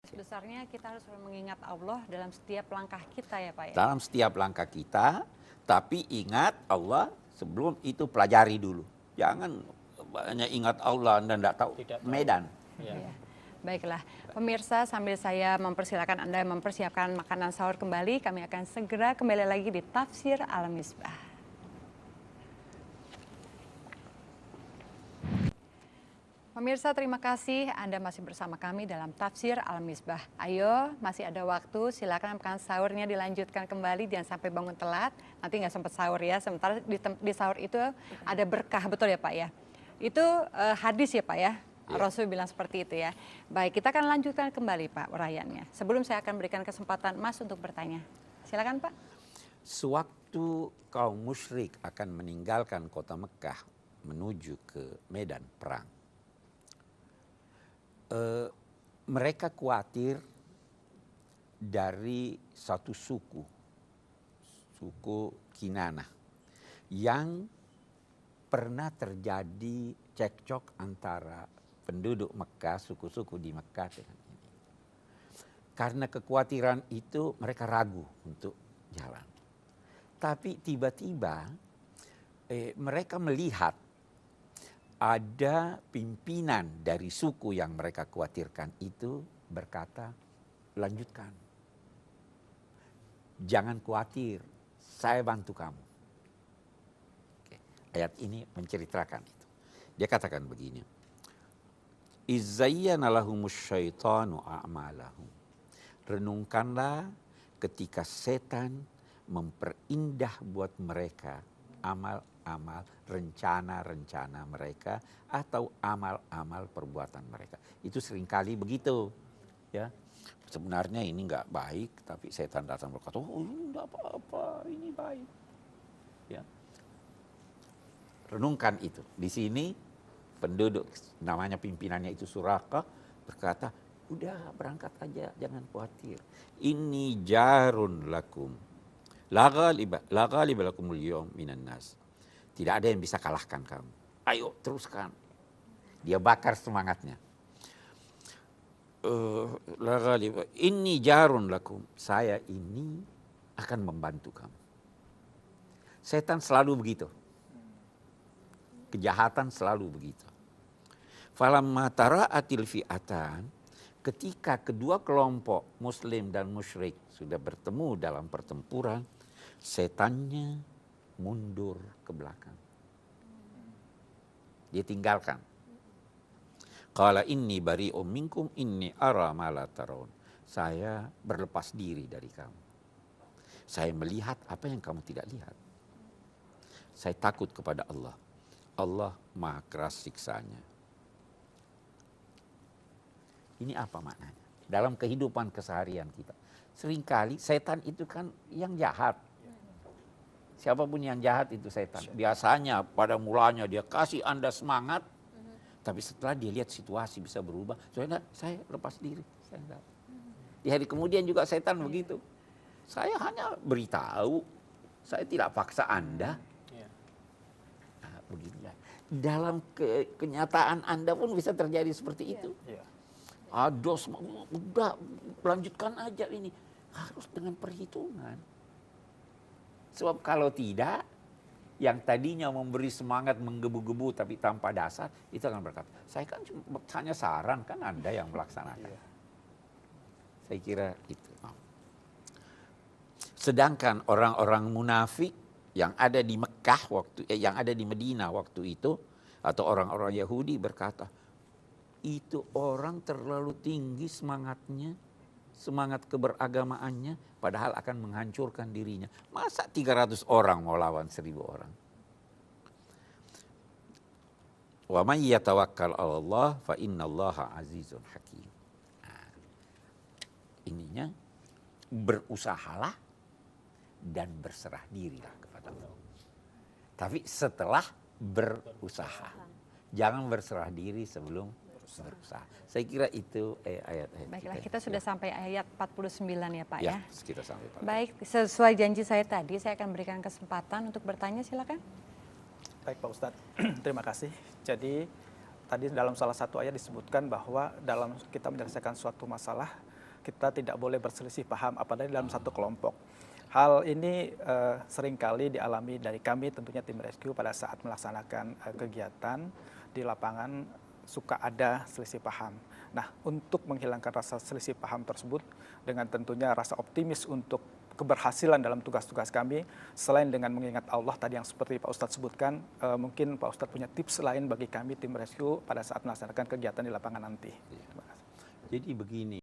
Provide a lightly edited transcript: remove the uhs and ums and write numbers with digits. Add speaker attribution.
Speaker 1: Besarnya kita harus mengingat Allah dalam setiap langkah kita ya Pak ya.
Speaker 2: Dalam setiap langkah kita, tapi ingat Allah sebelum itu pelajari dulu. Jangan banyak ingat Allah dan tidak tahu medan.
Speaker 1: Ya. Baiklah, pemirsa, sambil saya mempersilakan Anda mempersiapkan makanan sahur kembali, kami akan segera kembali lagi di Tafsir Al-Misbah. Pemirsa, terima kasih Anda masih bersama kami dalam Tafsir Al-Misbah. Ayo, masih ada waktu, silakan makan sahurnya dilanjutkan kembali, jangan sampai bangun telat, nanti nggak sempat sahur ya. Sementara di sahur itu ada berkah, betul ya Pak ya? Itu hadis ya Pak ya? Rasul bilang seperti itu ya. Baik, kita akan lanjutkan kembali Pak uraiannya. Sebelum saya akan berikan kesempatan Mas untuk bertanya. Silakan Pak.
Speaker 2: Sewaktu kaum musyrik akan meninggalkan kota Mekah menuju ke medan perang, mereka khawatir dari satu suku Kinanah, yang pernah terjadi cekcok antara penduduk Mekah, suku-suku di Mekah dengan ini. Karena kekhawatiran itu mereka ragu untuk jalan. Tapi tiba-tiba mereka melihat ada pimpinan dari suku yang mereka khawatirkan itu berkata, lanjutkan. Jangan khawatir, saya bantu kamu. Oke. Ayat ini menceritakan itu. Dia katakan begini. Izzayyana lahumus syaitanu a'malahum. Renungkanlah ketika setan memperindah buat mereka amal-amal, rencana-rencana mereka atau amal-amal perbuatan mereka. Itu seringkali begitu, ya. Sebenarnya ini enggak baik, tapi setan datang berkata, oh ini enggak apa-apa, ini baik. Ya. Renungkan itu. Di sini penduduk, namanya pimpinannya itu Suraqah, berkata, udah berangkat aja, jangan khawatir. Ini jarun lakum. La ghaliba lakumul yawm minan nas. Tidak ada yang bisa kalahkan kamu. Ayo teruskan. Dia bakar semangatnya. La ghaliba. Ini jarun lakum. Saya ini akan membantu kamu. Setan selalu begitu. Kejahatan selalu begitu. Falamma tara'atil fi'atan, ketika kedua kelompok muslim dan musyrik sudah bertemu dalam pertempuran, setannya mundur ke belakang. Dia tinggalkan. Qala inni bari'um minkum inni ara ma la tarawun. Saya berlepas diri dari kamu. Saya melihat apa yang kamu tidak lihat. Saya takut kepada Allah. Allah maha keras siksanya. Ini apa maknanya? Dalam kehidupan keseharian kita. Seringkali setan itu kan yang jahat. Siapapun yang jahat itu setan. Biasanya pada mulanya dia kasih Anda semangat. Tapi setelah dia lihat situasi bisa berubah. Saya lepas diri. Di hari kemudian juga setan begitu. Saya hanya beritahu. Saya tidak paksa Anda. Nah, beginilah. Dalam kenyataan Anda pun bisa terjadi seperti itu. Ados, udah lanjutkan aja ini. Harus dengan perhitungan. Sebab kalau tidak, yang tadinya memberi semangat menggebu-gebu tapi tanpa dasar, itu akan berkata, saya kan hanya saran, kan Anda yang melaksanakan. Saya kira itu. Sedangkan orang-orang munafik yang ada di Mekah yang ada di Madinah waktu itu, atau orang-orang Yahudi berkata, itu orang terlalu tinggi semangatnya, semangat keberagamaannya, padahal akan menghancurkan dirinya. Masa 300 orang mau lawan 1000 orang? Wa may yatawakkal 'ala Allah fa innallaha azizun hakim. Nah, ininya berusahalah dan berserah dirilah kepada Allah. Tapi setelah berusaha. Jangan berserah diri sebelum berusaha. Saya kira itu ayat-ayat.
Speaker 1: Baiklah, kita sudah sampai ayat 49 ya Pak ya.
Speaker 2: Kita sampai pada.
Speaker 1: Baik, sesuai janji saya tadi, saya akan berikan kesempatan untuk bertanya, silakan.
Speaker 3: Baik Pak Ustadz, terima kasih. Jadi tadi dalam salah satu ayat disebutkan bahwa dalam kita menyelesaikan suatu masalah, kita tidak boleh berselisih paham, apalagi dalam satu kelompok. Hal ini seringkali dialami dari kami, tentunya tim rescue pada saat melaksanakan kegiatan di lapangan suka ada selisih paham. Nah, untuk menghilangkan rasa selisih paham tersebut, dengan tentunya rasa optimis untuk keberhasilan dalam tugas-tugas kami, selain dengan mengingat Allah tadi yang seperti Pak Ustadz sebutkan, mungkin Pak Ustadz punya tips lain bagi kami tim rescue pada saat melaksanakan kegiatan di lapangan nanti.
Speaker 2: Jadi begini.